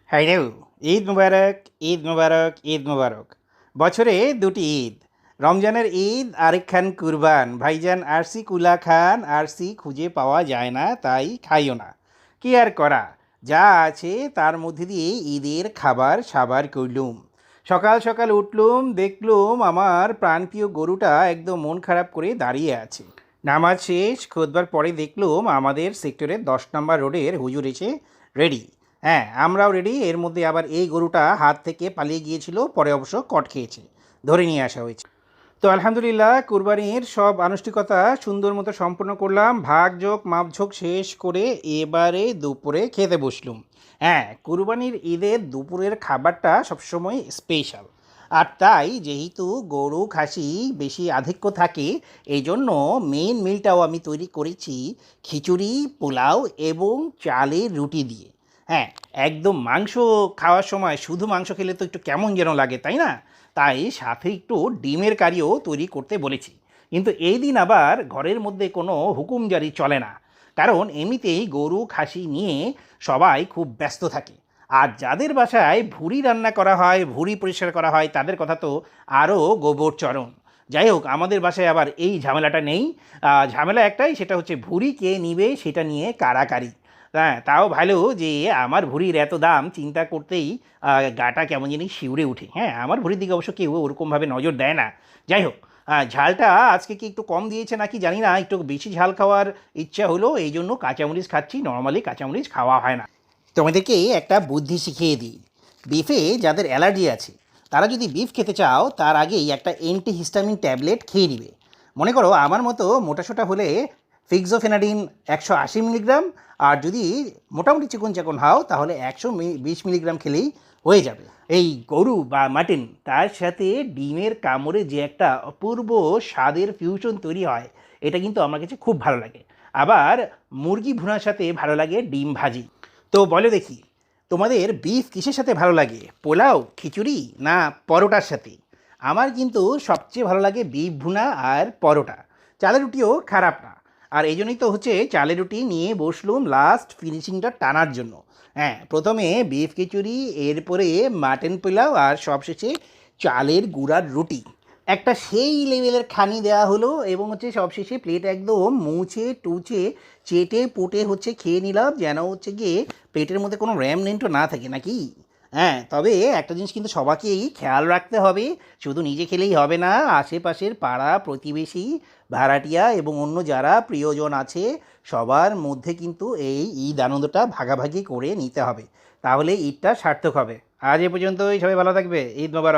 Hello, Eid মুবারক, ঈদ মুবারক, ঈদ মুবারক। বছরে দুটি ঈদ, রমজানের ঈদ আরেকখান কুরবান। ভাইজান আরসি কুলা খান, আরসি খুঁজে পাওয়া যায় না, তাই খাইও না। কি আর করা, যা আছে তার মধ্যে দিয়ে ঈদের খাবার সাবার করলুম। সকাল সকাল উঠলুম, দেখলুম আমার প্রাণপ্রিয় গরুটা একদম মন খারাপ করে দাঁড়িয়ে আছে। নামাজ শেষ খুতবার পরে দেখলুম আমাদের সেক্টরের 10 নম্বর রোডের হুজুর এসে রেডি। হ্যাঁ, আমরাও রেডি। এর মধ্যে আবার এই গরুটা হাত থেকে পালিয়ে গিয়েছিল, পরে অবশ্য কট খেয়েছে, ধরে নিয়ে আসা হয়েছে। তো আলহামদুলিল্লাহ কুরবানির সব আনুষ্ঠানিকতা সুন্দর মতো সম্পন্ন করলাম, ভাগযোগ মাপঝোক শেষ করে এবারে দুপুরে খেতে বসলুম। হ্যাঁ, কুরবানির ঈদের দুপুরের খাবারটা সবসময় স্পেশাল। আর তাই যেহেতু গরু খাসি বেশি আধিক্য থাকে, এই জন্য মেন মিলটাও আমি তৈরি করেছি খিচুড়ি, পোলাও এবং চালের রুটি দিয়ে। হ্যাঁ, একদম মাংস খাওয়ার সময় শুধু মাংস খেলে তো একটু কেমন যেন লাগে, তাই না? তাই সাথে একটু ডিমের কারিও তৈরি করতে বলেছি। কিন্তু এই দিন আবার ঘরের মধ্যে কোনো হুকুম জারি চলে না, কারণ এমনিতেই গরু খাসি নিয়ে সবাই খুব ব্যস্ত থাকে। আর যাদের বাসায় ভুঁড়ি রান্না করা হয়, ভুঁড়ি পরিষ্কার করা হয়, তাদের কথা তো আরও গোবরচরণ। যাই হোক, আমাদের বাসায় আবার এই ঝামেলাটা নেই। ঝামেলা একটাই, সেটা হচ্ছে ভুঁড়ি কে নিবে সেটা নিয়ে কাড়াকাড়ি। হ্যাঁ, তাও ভালো যে আমার ভুঁড়ির এত দাম চিন্তা করতেই গাটা কেমন জানি শিউরে উঠে। হ্যাঁ, আমার ভুঁড়ির দিকে অবশ্য কেউ ওরকমভাবে নজর দেয় না। যাই হোক, ঝালটা আজকে কি একটু কম দিয়েছে নাকি জানি না, একটু বেশি ঝাল খাওয়ার ইচ্ছা হলো, এই জন্য কাঁচামরিচ খাচ্ছি। নর্মালি কাঁচামরিচ খাওয়া হয় না। তোমাদেরকে একটা বুদ্ধি শিখিয়ে দিই। বিফে যাদের অ্যালার্জি আছে, তারা যদি বিফ খেতে চাও তার আগেই একটা অ্যান্টিহিস্টামিন ট্যাবলেট খেয়ে নিবে। মনে করো আমার মতো মোটাসোটা হলে ফিক্সোফেনাডিন 180 মিলিগ্রাম, আর যদি মোটামুটি চিকন চাকন হও তাহলে 120 মিলিগ্রাম খেলেই হয়ে যাবে। এই গরু বা মাটন তার সাথে ডিমের কামড়ে যে একটা অপূর্ব স্বাদের ফিউশন তৈরি হয়, এটা কিন্তু আমার কাছে খুব ভালো লাগে। আবার মুরগি ভুনার সাথে ভালো লাগে ডিম ভাজি। তো বলো দেখি, তোমাদের বিফ কিসের সাথে ভালো লাগে? পোলাও, খিচুড়ি না পরোটার সাথে? আমার কিন্তু সবচেয়ে ভালো লাগে বিফ ভুনা আর পরোটা। চালের রুটিও খারাপ না। আর এই জন্যই তো হচ্ছে চালের রুটি নিয়ে বসলুম লাস্ট ফিনিশিংটা টানার জন্য। হ্যাঁ, প্রথমে বিফ খিচুড়ি, এরপরে মাটন পোলাও, আর সবশেষে চালের গুঁড়ার রুটি। একটা সেই লেভেলের খানি দেওয়া হলো, এবং হচ্ছে সবশেষে প্লেট একদম মুছে টুচে চেটে পুটে হচ্ছে খেয়ে নিলাম, যেন হচ্ছে গিয়ে পেটের মধ্যে কোনো র্যামনেন্টও না থাকে নাকি। হ্যাঁ, তবে একটা জিনিস কিন্তু সবাইকেই খেয়াল রাখতে হবে, শুধু নিজে খেলেই হবে না, আশেপাশের পাড়া প্রতিবেশী, ভাড়াটিয়া এবং অন্য যারা প্রিয়জন আছে সবার মধ্যে কিন্তু এই ঈদ আনন্দটা ভাগাভাগি করে নিতে হবে, তাহলে ঈদটা সার্থক হবে। আজ এ পর্যন্তই, সবাই ভালো থাকবে। ঈদ মোবারক।